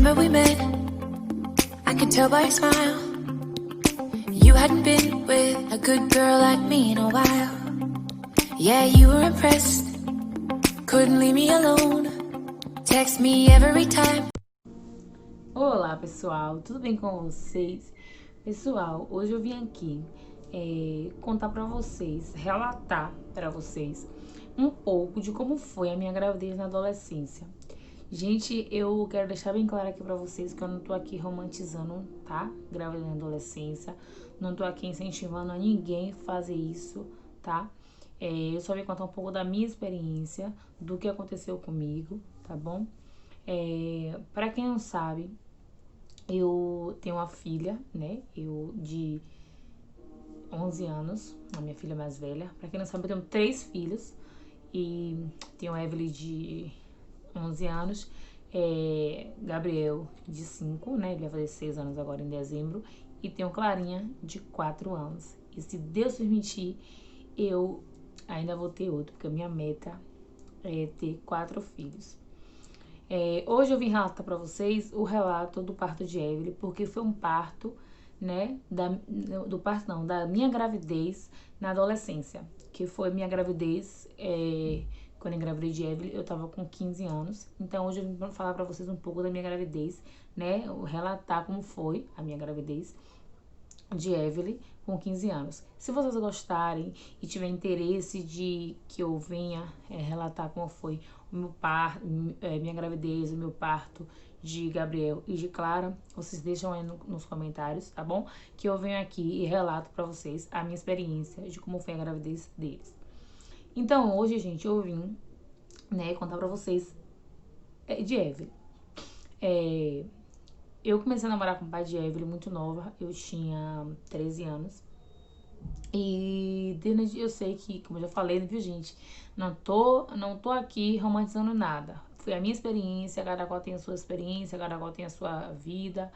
moment we met, I could tell by your smile you hadn't been with a good girl like me in a while. Yeah, you were impressed, couldn't leave me alone, text me every time. Olá pessoal, tudo bem com vocês? Pessoal, hoje eu vim aqui contar pra vocês, relatar pra vocês um pouco de como foi a minha gravidez na adolescência. Gente, eu quero deixar bem claro aqui pra vocês que eu não tô aqui romantizando, tá? Gravidez na adolescência, não tô aqui incentivando a ninguém fazer isso, tá? Eu só vim contar um pouco da minha experiência, do que aconteceu comigo, tá bom? Pra quem não sabe, eu tenho uma filha, né? Eu de 11 anos, a minha filha mais velha. Pra quem não sabe, eu tenho 3 filhos. E tenho a Evelyn de 11 anos, Gabriel de 5, né? Ele vai fazer 6 anos agora em dezembro. E tenho Clarinha de 4 anos. E se Deus permitir, eu ainda vou ter outro, porque a minha meta é ter 4 filhos. Hoje eu vim relatar pra vocês o relato do parto de Evelyn, porque foi um parto, né, da minha gravidez na adolescência, que foi minha gravidez, quando eu engravidei de Evelyn, eu tava com 15 anos, então hoje eu vim falar pra vocês um pouco da minha gravidez, né, relatar como foi a minha gravidez de Evelyn com 15 anos. Se vocês gostarem e tiverem interesse de que eu venha relatar como foi o meu parto, minha gravidez, o meu parto de Gabriel e de Clara, vocês deixam aí nos comentários, tá bom? Que eu venho aqui e relato pra vocês a minha experiência de como foi a gravidez deles. Então hoje, gente, eu vim, né, contar pra vocês de Evelyn. Eu comecei a namorar com o pai de Evelyn muito nova, eu tinha 13 anos. E eu sei que, como eu já falei, viu, gente? Não tô aqui romantizando nada. Foi a minha experiência, cada qual tem a sua experiência, cada qual tem a sua vida.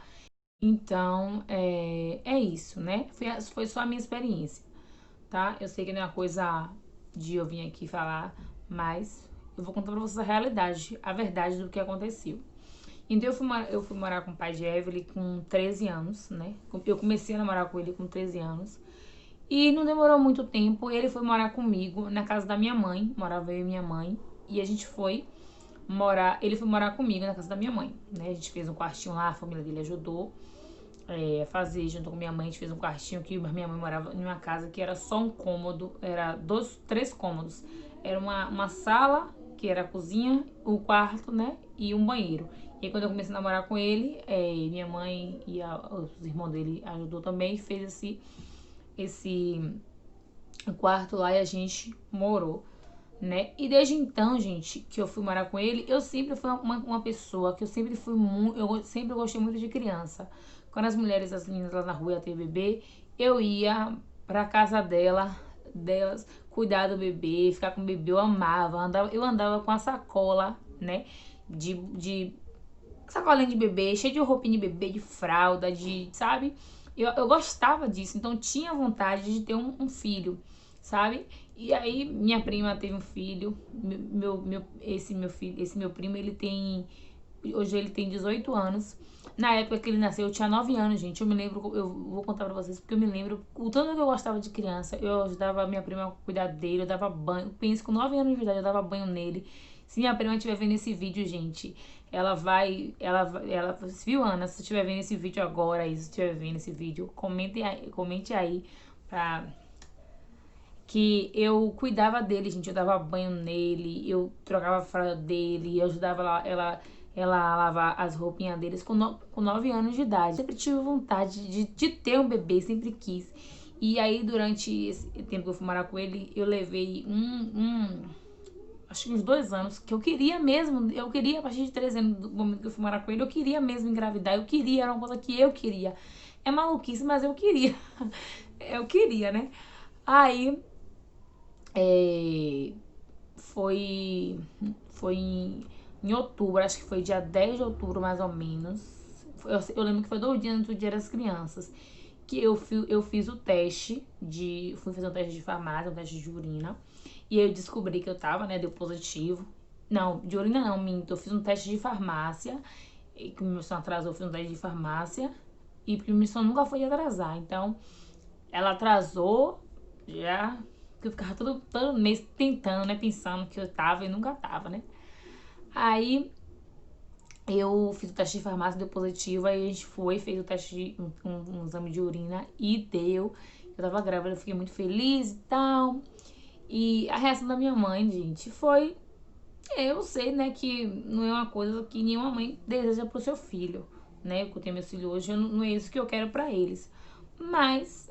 Então, é isso, né? Foi só a minha experiência, tá? Eu sei que não é uma coisa de eu vir aqui falar, mas eu vou contar pra vocês a realidade, a verdade do que aconteceu. Então eu fui morar com o pai de Evelyn com 13 anos, né? Eu comecei a namorar com ele com 13 anos. E não demorou muito tempo, ele foi morar comigo na casa da minha mãe, morava eu e minha mãe. E a gente foi ele foi morar comigo na casa da minha mãe, né? A gente fez um quartinho lá, a família dele ajudou a fazer, junto com minha mãe, a gente fez um quartinho que minha mãe morava em uma casa que era só um cômodo, era 3 cômodos. Era uma sala, que era a cozinha, o quarto, né? E um banheiro. E aí, quando eu comecei a namorar com ele, minha mãe e os irmãos dele ajudou também, fez esse quarto lá e a gente morou, né? E desde então, gente, que eu fui morar com ele, eu sempre fui uma pessoa que eu sempre fui muito, eu sempre gostei muito de criança. Quando as mulheres, as meninas lá na rua iam ter bebê, eu ia pra casa delas, cuidar do bebê, ficar com o bebê, eu amava, eu andava com a sacola, né? De sacolinha de bebê, cheia de roupinha de bebê, de fralda, sabe? Eu gostava disso, então tinha vontade de ter um filho, sabe? E aí minha prima teve um filho, esse meu primo, hoje ele tem 18 anos. Na época que ele nasceu, eu tinha 9 anos, gente. Eu me lembro, eu vou contar pra vocês, porque eu me lembro o tanto que eu gostava de criança. Eu ajudava a minha prima a cuidar dele, eu dava banho. Penso, com 9 anos de idade, eu dava banho nele. Se minha prima estiver vendo esse vídeo, gente, ela viu, Ana? Se você estiver vendo esse vídeo agora, se estiver vendo esse vídeo, comente aí que eu cuidava dele, gente. Eu dava banho nele, eu trocava a fralda dele, eu ajudava ela a lavar as roupinhas deles com 9 anos de idade. Sempre tive vontade de ter um bebê, sempre quis. E aí, durante esse tempo que eu fui morar com ele, eu levei acho que uns 2 anos, que eu queria, a partir de 13 anos, do momento que eu fui morar com ele, eu queria mesmo engravidar, era uma coisa que eu queria. É maluquice, mas eu queria. Eu queria, né? Aí, foi em outubro, acho que foi dia 10 de outubro, mais ou menos. Eu lembro que foi 2 dias antes do Dia das Crianças, que eu fiz o teste fui fazer um teste de farmácia, um teste de urina, e eu descobri que eu tava, né, deu positivo. Não, de urina não, minto, eu fiz um teste de farmácia, que meu sonho atrasou, eu fui no teste de farmácia. E porque meu sonho nunca foi de atrasar. Então, ela atrasou, já que eu ficava todo mês tentando, né? Pensando que eu tava e nunca tava, né? Aí eu fiz o teste de farmácia, deu positivo. Aí a gente fez o teste de um exame de urina e deu. Eu tava grávida, eu fiquei muito feliz e tal. E a reação da minha mãe, gente, foi... Eu sei, né, que não é uma coisa que nenhuma mãe deseja pro seu filho, né? Eu tenho meu filho hoje, não é isso que eu quero pra eles. Mas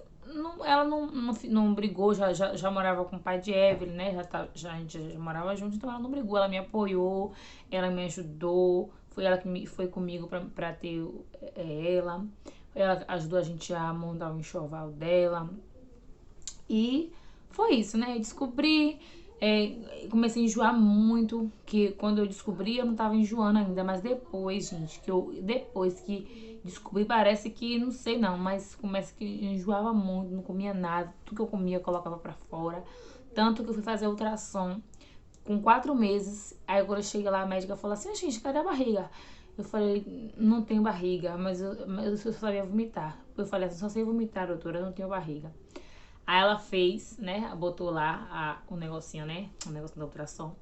ela não brigou, já morava com o pai de Evelyn, né? A gente já morava junto, então ela não brigou, ela me apoiou, ela me ajudou. Foi ela que foi comigo pra ter ela. Ela ajudou a gente a montar o enxoval dela. E foi isso, né? Eu descobri, comecei a enjoar muito, que quando eu descobri eu não tava enjoando ainda, mas depois, gente, depois que descobri, parece que, não sei não, mas começa que eu enjoava muito, não comia nada, tudo que eu comia eu colocava pra fora, tanto que eu fui fazer ultrassom com 4 meses, aí quando eu cheguei lá a médica falou assim, gente, cadê a barriga? Eu falei, não tenho barriga, mas eu só sabia vomitar. Eu falei assim, só sei vomitar, doutora, eu não tenho barriga. Aí ela fez, né, botou lá o negocinho, né, o negócio da ultrassom.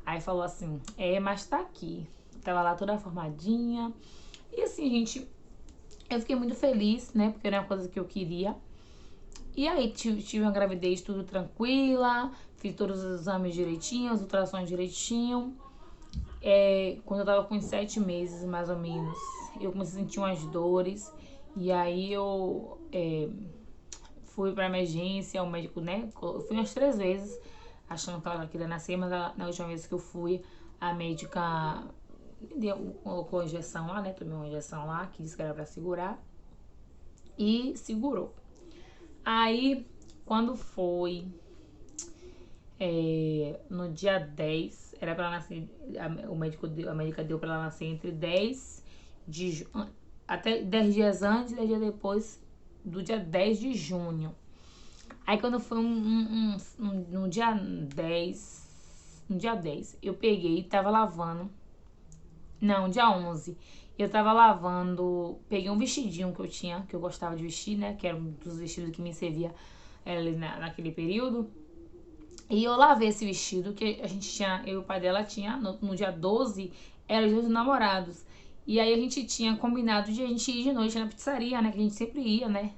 Aí falou assim, mas tá aqui. Tava lá toda formadinha. E assim, gente, eu fiquei muito feliz, né, porque era uma coisa que eu queria. E aí tive uma gravidez tudo tranquila, fiz todos os exames direitinho, as ultrassons direitinho. Quando eu tava com 7 meses, mais ou menos, eu comecei a sentir umas dores. E aí eu... fui pra emergência, o médico, né? Eu fui umas 3 vezes, achando que ela queria nascer, mas na última vez que eu fui, a médica colocou a injeção lá, né? Tomei uma injeção lá, que disse que era pra segurar. E segurou. Aí, quando foi no dia 10, era pra ela nascer, a médica deu pra ela nascer entre 10 de até 10 dias antes e 10 dias depois do dia 10 de junho. Aí quando foi no dia 10, eu peguei e tava lavando. Não, dia 11. Eu tava lavando, peguei um vestidinho que eu tinha, que eu gostava de vestir, né? Que era um dos vestidos que me servia ali naquele período. E eu lavei esse vestido que a gente tinha, eu e o pai dela tinha, no dia 12, era o dia dos namorados. E aí a gente tinha combinado de a gente ir de noite na pizzaria, né? Que a gente sempre ia, né?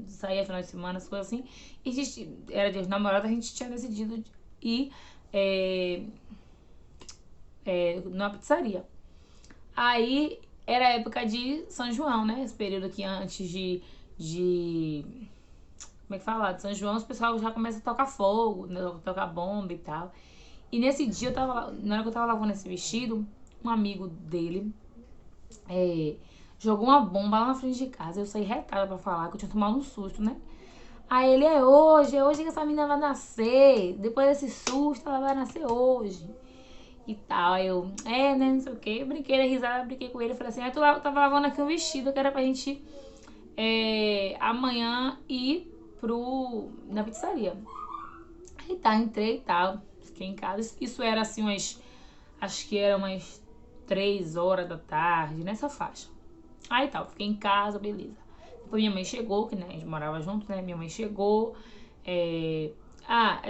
Saía final de semana, as coisas assim. E a gente, era dia dos namorados, a gente tinha decidido ir numa pizzaria. Aí era a época de São João, né? Esse período aqui antes de como é que fala? De São João, os pessoal já começa a tocar fogo, né? Tocar bomba e tal. E nesse dia, na hora que eu tava lavando esse vestido, um amigo dele jogou uma bomba lá na frente de casa. Eu saí retada pra falar, que eu tinha tomado um susto, né? Aí ele, é hoje que essa menina vai nascer. Depois desse susto, ela vai nascer hoje. E tal, aí eu, né, não sei o que. Eu brinquei, né, risada, brinquei com ele. Falei assim, tu tava lavando aqui um vestido que era pra gente amanhã ir na pizzaria. Aí tá, entrei e tal, fiquei em casa. Isso era assim acho que era umas 3 horas da tarde, nessa faixa. Aí tal, fiquei em casa, beleza. Depois minha mãe chegou, que né, a gente morava junto, né? Minha mãe chegou.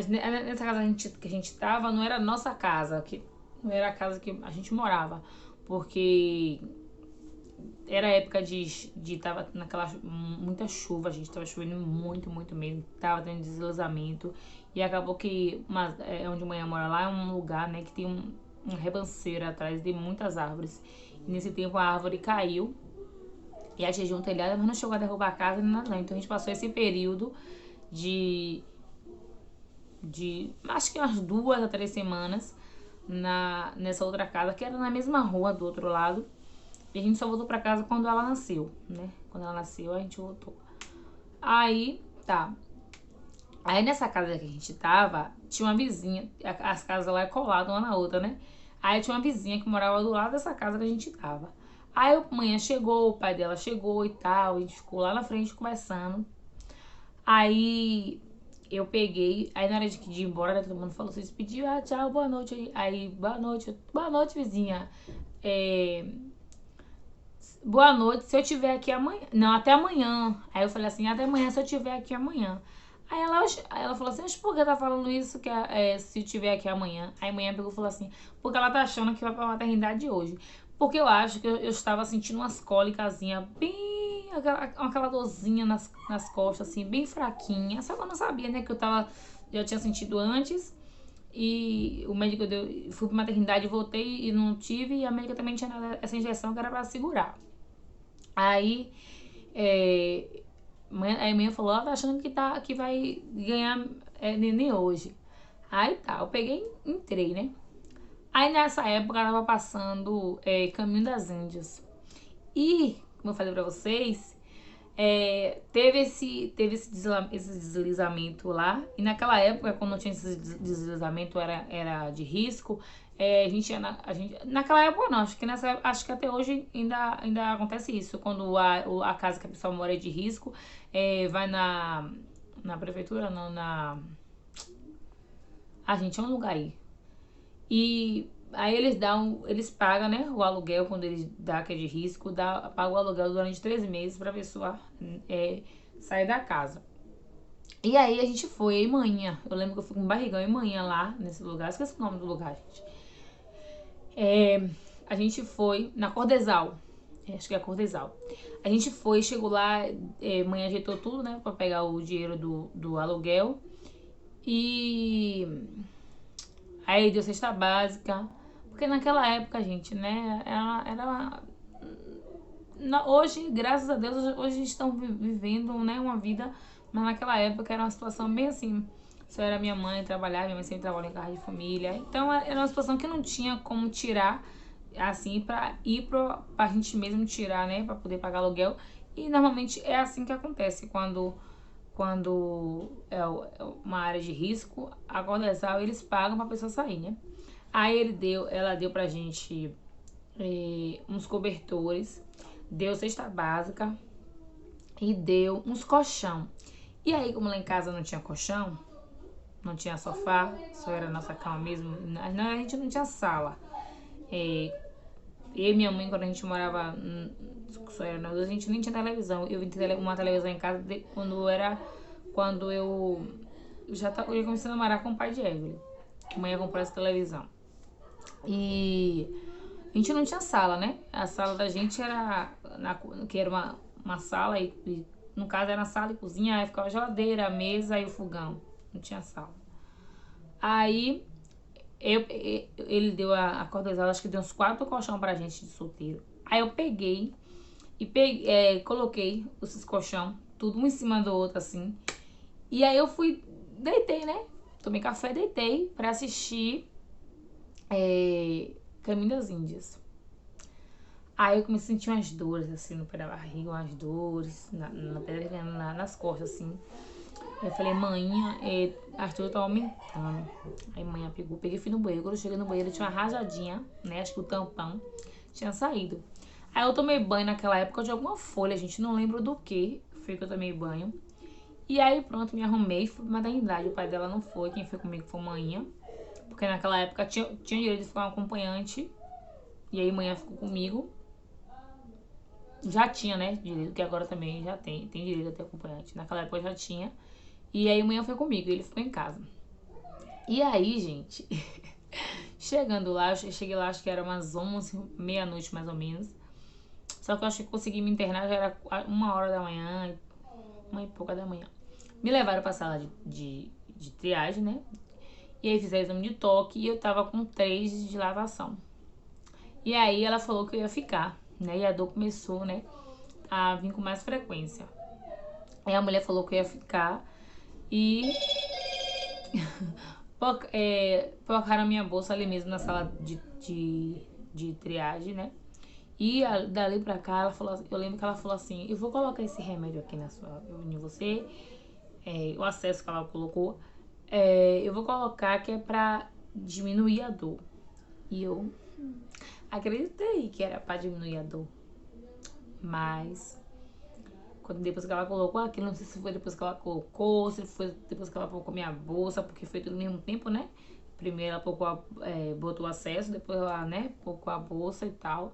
Nessa casa que a gente tava, não era a nossa casa, não era a casa que a gente morava. Porque era época de tava naquela muita chuva, a gente tava chovendo muito, muito mesmo, tava tendo deslizamento. E acabou que onde a mãe mora lá é um lugar, né, que tem um rebanceiro atrás de muitas árvores. E nesse tempo a árvore caiu e atingiu um telhado, mas não chegou a derrubar a casa nem nada não. Então a gente passou esse período de acho que umas 2 a 3 semanas nessa outra casa, que era na mesma rua do outro lado. E a gente só voltou pra casa quando ela nasceu, né? Quando ela nasceu, a gente voltou. Aí, tá. Aí nessa casa que a gente tava, tinha uma vizinha. As casas lá é colada uma na outra, né? Aí tinha uma vizinha que morava do lado dessa casa que a gente tava. Aí a manhã chegou, o pai dela chegou e tal. A gente ficou lá na frente conversando. Aí eu peguei, aí na hora de ir embora, né, todo mundo falou, se despediu, tchau, boa noite. Aí, boa noite, vizinha. boa noite, se eu tiver aqui amanhã. Não, até amanhã. Aí eu falei assim, até amanhã, se eu tiver aqui amanhã. Aí ela falou assim, mas por que tá falando isso que se eu tiver aqui amanhã? Aí a manhã pegou e falou assim, porque ela tá achando que vai pra maternidade hoje. Porque eu acho que eu estava sentindo umas cólicasinhas bem, aquela dorzinha nas costas, assim, bem fraquinha. Só que eu não sabia, né, que já tinha sentido antes. E o médico fui pra maternidade, voltei e não tive. E a médica também tinha dado essa injeção que era pra segurar. Aí, aí a mãe falou, ela tá achando que vai ganhar neném hoje. Aí tá, eu peguei e entrei, né? Aí nessa época ela tava passando Caminho das Índias. E, como eu falei pra vocês, teve esse deslizamento lá. E naquela época, quando não tinha esse deslizamento, era de risco. A gente, naquela época não, acho que até hoje ainda acontece isso. Quando a casa que a pessoa mora é de risco, vai na prefeitura, não, gente, é um lugar aí. E aí eles pagam, né, o aluguel quando eles dão que é de risco, paga o aluguel durante 3 meses pra pessoa sair da casa. E aí a gente foi em manhã. Eu lembro que eu fui com barrigão em manhã lá nesse lugar. Esqueci o nome do lugar, gente. A gente foi na Cordesal. Acho que é a Cordesal. A gente foi, chegou lá, manhã ajeitou tudo, né, pra pegar o dinheiro do aluguel. E aí deu cesta básica. Porque naquela época, gente, né, hoje, graças a Deus, hoje estão vivendo, né, uma vida, mas naquela época era uma situação bem assim. Só era minha mãe trabalhar, minha mãe sempre trabalhava em casa de família. Então era uma situação que não tinha como tirar, assim, pra pra gente mesmo tirar, né, pra poder pagar aluguel. E normalmente é assim que acontece quando é uma área de risco, a Cordesal eles pagam pra pessoa sair, né? Aí ela deu pra gente uns cobertores, deu cesta básica e deu uns colchão. E aí, como lá em casa não tinha colchão, não tinha sofá, só era a nossa cama mesmo, a gente não tinha sala. Eu e minha mãe, quando a gente morava, só era nós dois, a gente nem tinha televisão. Eu vi uma televisão em casa quando eu já comecei a namorar com o pai de Evelyn. A mãe comprou essa televisão. E a gente não tinha sala, né? A sala da gente que era uma sala, e no caso era sala e cozinha, aí ficava a geladeira, a mesa e o fogão. Não tinha sala. Aí ele deu a Cordesal, acho que deu uns 4 colchão pra gente de solteiro. Aí eu peguei e coloquei esses colchão, tudo um em cima do outro, assim. E aí eu deitei, né? Tomei café, deitei pra assistir Caminho das Índias. Aí eu comecei a sentir umas dores, assim, no pé da barriga, umas dores, nas costas, assim. Eu falei, manhã, Arthur tá aumentando. Aí manhã peguei e fui no banheiro. Quando eu cheguei no banheiro, tinha uma rajadinha, né? Acho que o tampão tinha saído. Aí eu tomei banho naquela época de alguma folha, gente. Não lembro do que foi que eu tomei banho. E aí pronto, me arrumei, fui pra maternidade. O pai dela não foi, quem foi comigo foi manhã. Porque naquela época tinha direito de ficar um acompanhante. E aí manhã ficou comigo. Já tinha, né? Direito, que agora também já tem direito a ter acompanhante. Naquela época já tinha. E aí manhã foi comigo, ele ficou em casa. E aí, gente, chegando lá, eu cheguei lá, acho que era umas 11, meia-noite mais ou menos. Só que eu acho que consegui me internar, já era 1h da manhã, 1h pouca da manhã. Me levaram pra sala de triagem, né? E aí fizeram exame de toque e eu tava com 3 de dilatação. E aí ela falou que eu ia ficar, né? E a dor começou, né, a vir com mais frequência. Aí a mulher falou que eu ia ficar e colocaram a minha bolsa ali mesmo na sala de triagem, né? E dali pra cá, eu lembro que ela falou assim, eu vou colocar esse remédio aqui em você, o acesso que ela colocou, eu vou colocar que é pra diminuir a dor. E eu acreditei que era pra diminuir a dor. Mas depois que ela colocou aquilo, não sei se foi depois que ela colocou, se foi depois que ela colocou minha bolsa, porque foi tudo ao mesmo tempo, né? Primeiro ela botou o acesso, depois ela, né, colocou a bolsa e tal.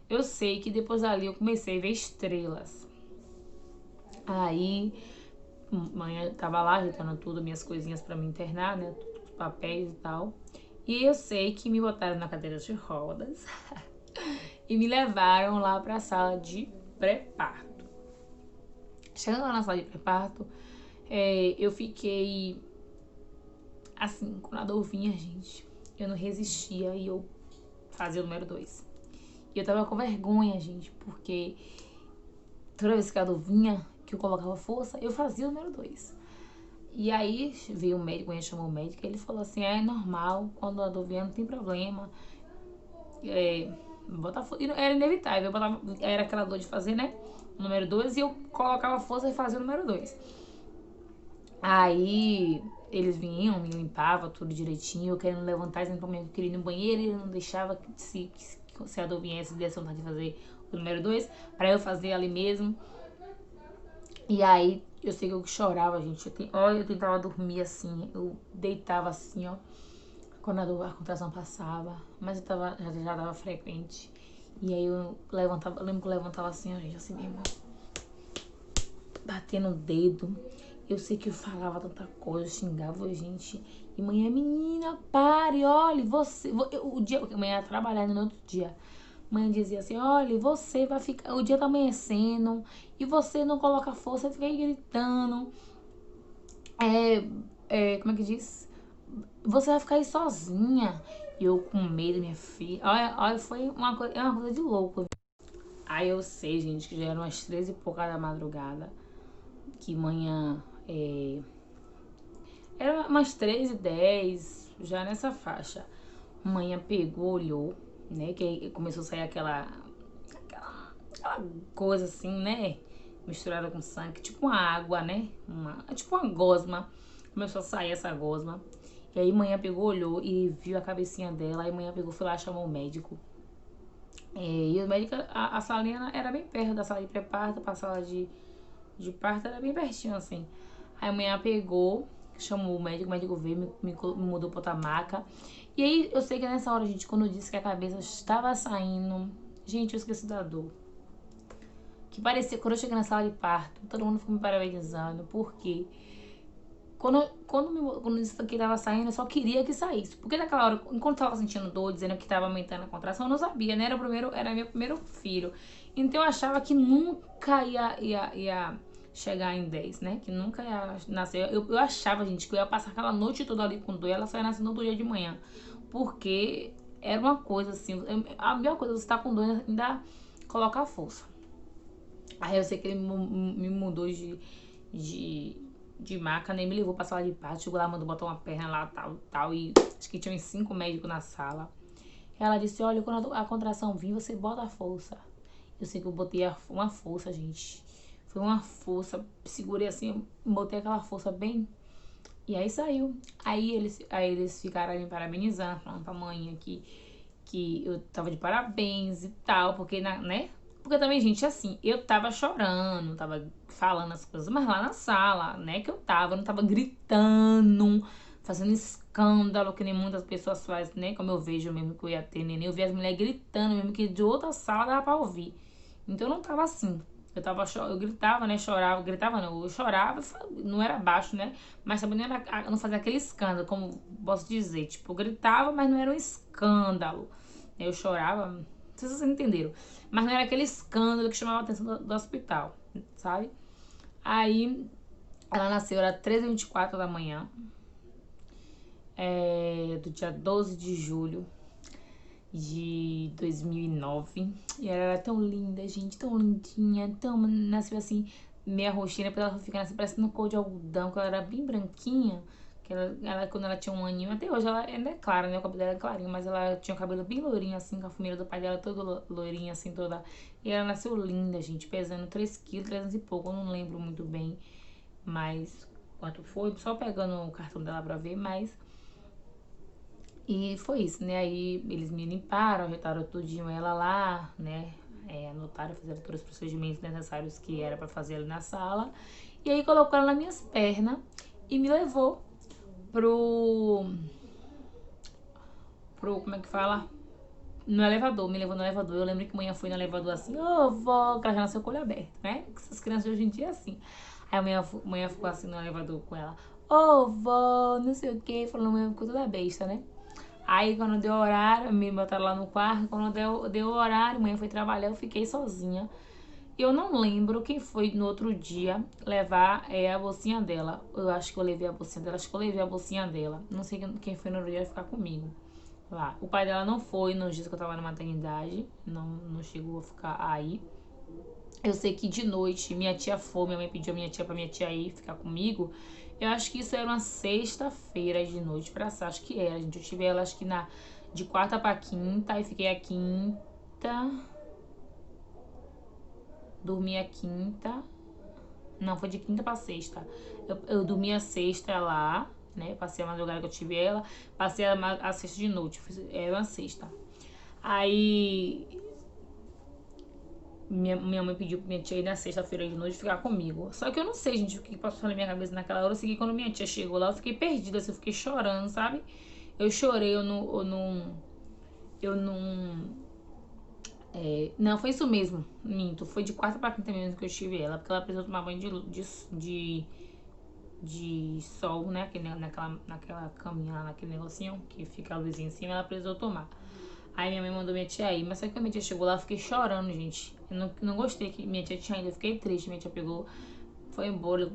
Eu sei que depois dali eu comecei a ver estrelas. Aí, manhã tava lá ajeitando tudo, minhas coisinhas pra me internar, né? Os papéis e tal. E eu sei que me botaram na cadeira de rodas e me levaram lá pra sala de pré-parto. Chegando lá na sala de pré-parto, eu fiquei assim, quando a dor vinha, gente, eu não resistia e eu fazia o número 2. E eu tava com vergonha, gente, porque toda vez que a dor vinha, que eu colocava força, eu fazia o número 2. E aí veio o médico, a gente chamou o médico, ele falou assim, é normal, quando a dor vier não tem problema. Era inevitável, eu botava, era aquela dor de fazer, né, o número 2 e eu colocava força e fazia o número 2. Aí eles vinham, me limpavam tudo direitinho, eu querendo levantar, eu queria ir no banheiro e ele não deixava se a dor viesse, desse vontade de fazer o número 2, pra eu fazer ali mesmo. E aí eu sei que eu chorava, gente. Eu tentava dormir assim, eu deitava assim, ó, quando a contração passava, mas já tava frequente. E aí eu lembro que eu levantava assim, ó, gente, assim mesmo, batendo o dedo. Eu sei que eu falava tanta coisa, eu xingava, gente. E manhã, menina, pare, olhe, você. O dia, porque amanhã ia trabalhar no outro dia. Mãe dizia assim, olha, você vai ficar, o dia tá amanhecendo e você não coloca força, fica aí gritando. Como é que diz? Você vai ficar aí sozinha. E eu com medo, minha filha. Olha, foi uma coisa de louco. Aí eu sei, gente, que já eram umas 13 e pouca da madrugada. Que manhã era umas 13h10, já nessa faixa. Manhã pegou, olhou, né? Que começou a sair aquela coisa assim, né? Misturada com sangue, tipo uma água, né? Tipo uma gosma. Começou a sair essa gosma. E aí manhã pegou, olhou e viu a cabecinha dela. Aí manhã pegou, foi lá, chamou o médico. E o médico, a salinha era bem perto da sala de pré-parto, pra sala de parto era bem pertinho, assim. Aí amanhã pegou, chamou o médico veio, me mudou pra outra maca. E aí eu sei que nessa hora, gente, quando eu disse que a cabeça estava saindo, gente, eu esqueci da dor. Que parecia, quando eu cheguei na sala de parto, todo mundo ficou me parabenizando, porque quando disse que tava saindo, eu só queria que saísse. Porque naquela hora, enquanto eu tava sentindo dor, dizendo que tava aumentando a contração, eu não sabia, né? Era meu primeiro filho. Então eu achava que nunca ia chegar em 10, né? Que nunca ia nascer. Eu achava, gente, que eu ia passar aquela noite toda ali com dor e ela só ia nascer no outro dia de manhã. Porque era uma coisa assim, a melhor coisa, você tá com dor ainda colocar força. Aí eu sei que ele me mudou de maca, nem me levou pra sala de parto. Chegou lá, mandou botar uma perna lá, tal. E acho que tinha uns 5 médicos na sala. Ela disse, olha, quando a contração vir, você bota a força. Eu sei que eu botei uma força, gente. Foi uma força. Segurei assim, botei aquela força bem. E aí saiu. Aí eles ficaram me parabenizando, falando pra mãe que eu tava de parabéns e tal. Porque, né? Porque também, gente, assim, eu tava chorando, tava falando as coisas, mas lá na sala, né, que eu não tava gritando, fazendo escândalo, que nem muitas pessoas fazem, né, como eu vejo mesmo que eu ia ter neném, eu via as mulheres gritando mesmo, que de outra sala dava pra ouvir. Então eu não tava assim. Eu gritava, né, gritava não, eu chorava, não era baixo, né, mas também não fazia aquele escândalo, como posso dizer, tipo, eu gritava, mas não era um escândalo. Eu chorava, não sei se vocês entenderam. Mas não era aquele escândalo que chamava a atenção do hospital, sabe? Aí, ela nasceu, era 13h24 da manhã, do dia 12 de julho de 2009. E ela era tão linda, gente, tão lindinha, nasceu assim, meia roxinha, depois ela fica assim, parecendo cor de algodão, que ela era bem branquinha. Que quando ela tinha 1 aninho, até hoje ela é clara, né? O cabelo dela é clarinho, mas ela tinha o cabelo bem loirinho, assim, com a família do pai dela toda loirinha, assim, toda. E ela nasceu linda, gente, pesando 3 quilos, 300 e pouco, eu não lembro muito bem, mas quanto foi, só pegando o cartão dela pra ver, mas. E foi isso, né? Aí eles me limparam, ajeitaram tudinho ela lá, né? Anotaram, fizeram todos os procedimentos necessários que era pra fazer ali na sala. E aí colocou ela nas minhas pernas e me levou pro como é que fala? no elevador, me levou no elevador. Eu lembro que manhã foi no elevador assim, ô vó, que ela já nasceu com o olho aberto, né? Essas crianças de hoje em dia é assim. Aí a manhã ficou assim no elevador com ela, ô vó, não sei o que, falando, manhã ficou toda besta, né? Aí quando deu horário, me botaram lá no quarto, quando deu horário, manhã foi trabalhar, eu fiquei sozinha. Eu não lembro quem foi no outro dia levar a bolsinha dela. Eu acho que eu levei a bolsinha dela, acho que eu levei a bolsinha dela. Não sei quem foi no outro dia ficar comigo lá. O pai dela não foi nos dias que eu tava na maternidade, não chegou a ficar aí. Eu sei que de noite minha tia foi, minha mãe pediu a minha tia pra minha tia ir ficar comigo. Eu acho que isso era uma sexta-feira de noite pra cá, acho que era, gente. Eu tive ela acho que de quarta pra quinta, e fiquei a quinta. Dormi a quinta. Não, foi de quinta pra sexta. Eu dormi a sexta lá, né? Passei a madrugada que eu tive ela. Passei a sexta de noite. Era uma sexta. Aí minha mãe pediu pra minha tia ir na sexta-feira de noite ficar comigo. Só que eu não sei, gente, o que passou na minha cabeça naquela hora. Eu sei que quando minha tia chegou lá, eu fiquei perdida, assim, eu fiquei chorando, sabe? Eu chorei, eu não. Não, foi isso mesmo, minto. Foi de quarta pra quinta mesmo que eu tive ela, porque ela precisou tomar banho de sol, né? Naquela caminha lá, naquele negocinho que fica a luzinha em cima, ela precisou tomar. Aí minha mãe mandou minha tia ir, mas só que a minha tia chegou lá, eu fiquei chorando, gente. Eu não gostei que minha tia tinha ido, eu fiquei triste. Minha tia pegou, foi embora,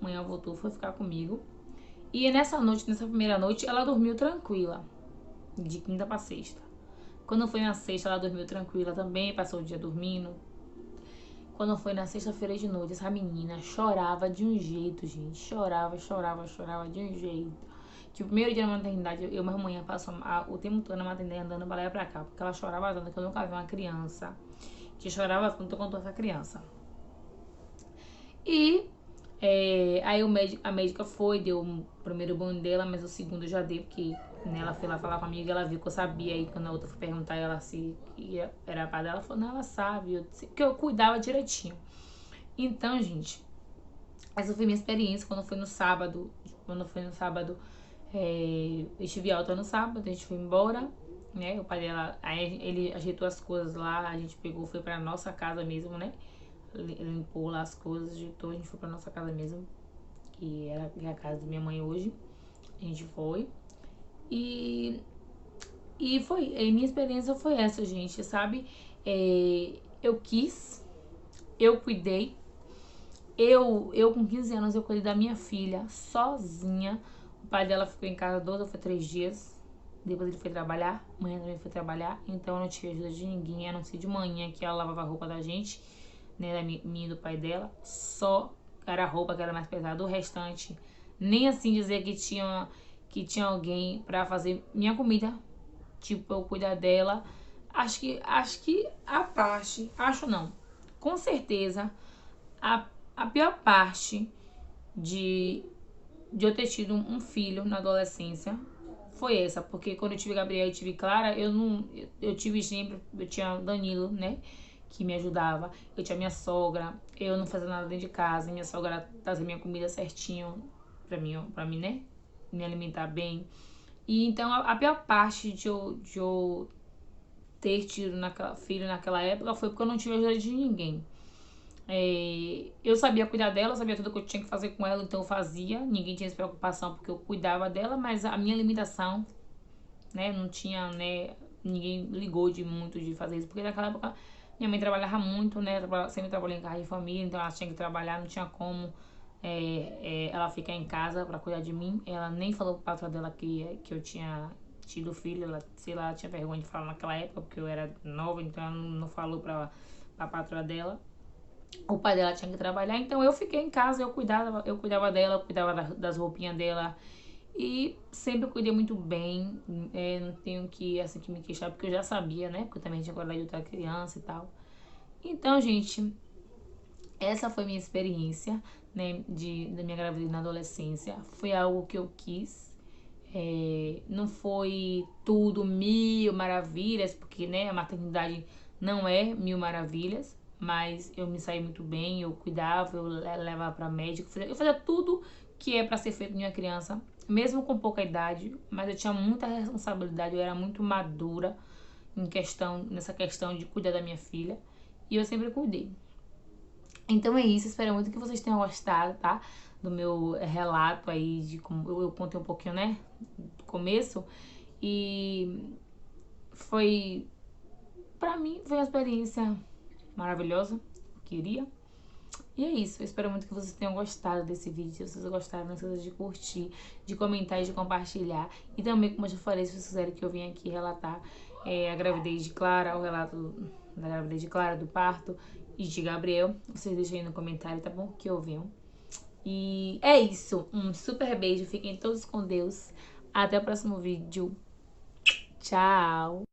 manhã voltou, foi ficar comigo. E nessa primeira noite, ela dormiu tranquila, de quinta pra sexta. Quando foi na sexta, ela dormiu tranquila também, passou o dia dormindo. Quando foi na sexta-feira de noite, essa menina chorava de um jeito, gente. Chorava de um jeito. Que o primeiro dia na maternidade, eu e minha mãe passou o tempo todo na maternidade andando pra lá e pra cá. Porque ela chorava tanto que eu nunca vi uma criança que chorava tanto quanto essa criança. E aí a médica foi, deu o primeiro banho dela, mas o segundo eu já dei, porque ela foi lá falar comigo e ela viu que eu sabia. Aí quando a outra foi perguntar ela se era pra dela, ela falou, não, ela sabe, porque eu cuidava direitinho. Então, gente, essa foi minha experiência quando foi no sábado. Eu tive alta no sábado, a gente foi embora, né? O pai dela, aí ele ajeitou as coisas lá, a gente pegou, foi pra nossa casa mesmo, né? Limpou lá as coisas, ajeitou, a gente foi pra nossa casa mesmo, que era a casa da minha mãe hoje. A gente foi. E foi, minha experiência foi essa, gente, sabe? Eu quis, eu cuidei. Eu com 15 anos, eu cuidei da minha filha sozinha. O pai dela ficou em casa 2 ou 3 dias. Depois ele foi trabalhar, amanhã também foi trabalhar. Então eu não tive ajuda de ninguém, a não ser de manhã, que ela lavava a roupa da gente, né, da minha e do pai dela. Só era a roupa que era mais pesada. O restante, nem assim dizer que tinha alguém pra fazer minha comida. Tipo, eu cuidar dela. Acho que a parte, acho não, com certeza, a pior parte de eu ter tido um filho na adolescência foi essa, porque quando eu tive Gabriel e tive Clara, eu tive sempre, eu tinha Danilo, né, que me ajudava, eu tinha minha sogra, eu não fazia nada dentro de casa, minha sogra trazia minha comida certinho pra mim, né, me alimentar bem. E então a pior parte de eu ter tido filho naquela época foi porque eu não tive ajuda de ninguém. Eu sabia cuidar dela, sabia tudo que eu tinha que fazer com ela, então eu fazia. Ninguém tinha essa preocupação porque eu cuidava dela, mas a minha limitação, né, não tinha, né, ninguém ligou muito de fazer isso, porque naquela época minha mãe trabalhava muito, né, sempre trabalhou em casa de família, então ela tinha que trabalhar, não tinha como ela ficar em casa pra cuidar de mim. Ela nem falou pro patrão dela que eu tinha tido filho, ela, sei lá, tinha vergonha de falar naquela época, porque eu era nova, então ela não falou pra patroa dela. O pai dela tinha que trabalhar, então eu fiquei em casa, eu cuidava dela, eu cuidava das roupinhas dela e sempre cuidei muito bem. Não tenho que me queixar, porque eu já sabia, né? Porque eu também tinha cuidado de outra criança e tal. Então, gente, essa foi minha experiência, né, da minha gravidez na adolescência. Foi algo que eu quis. Não foi tudo mil maravilhas, porque, né, a maternidade não é mil maravilhas, mas eu me saí muito bem, eu cuidava, eu levava pra médico, eu fazia tudo que é pra ser feito em minha criança, mesmo com pouca idade, mas eu tinha muita responsabilidade, eu era muito madura, nessa questão de cuidar da minha filha. E eu sempre cuidei. Então é isso, espero muito que vocês tenham gostado, tá? Do meu relato aí, de como eu contei um pouquinho, né? Do começo. E pra mim, foi uma experiência maravilhosa, eu queria. E é isso, eu espero muito que vocês tenham gostado desse vídeo. Se vocês gostaram, não esqueça de curtir, de comentar e de compartilhar. E também, como eu já falei, se vocês quiserem que eu venha aqui relatar a gravidez de Clara, o relato da gravidez de Clara, do parto e de Gabriel, vocês deixem aí no comentário, tá bom? Que eu venho. E é isso, um super beijo, fiquem todos com Deus. Até o próximo vídeo. Tchau!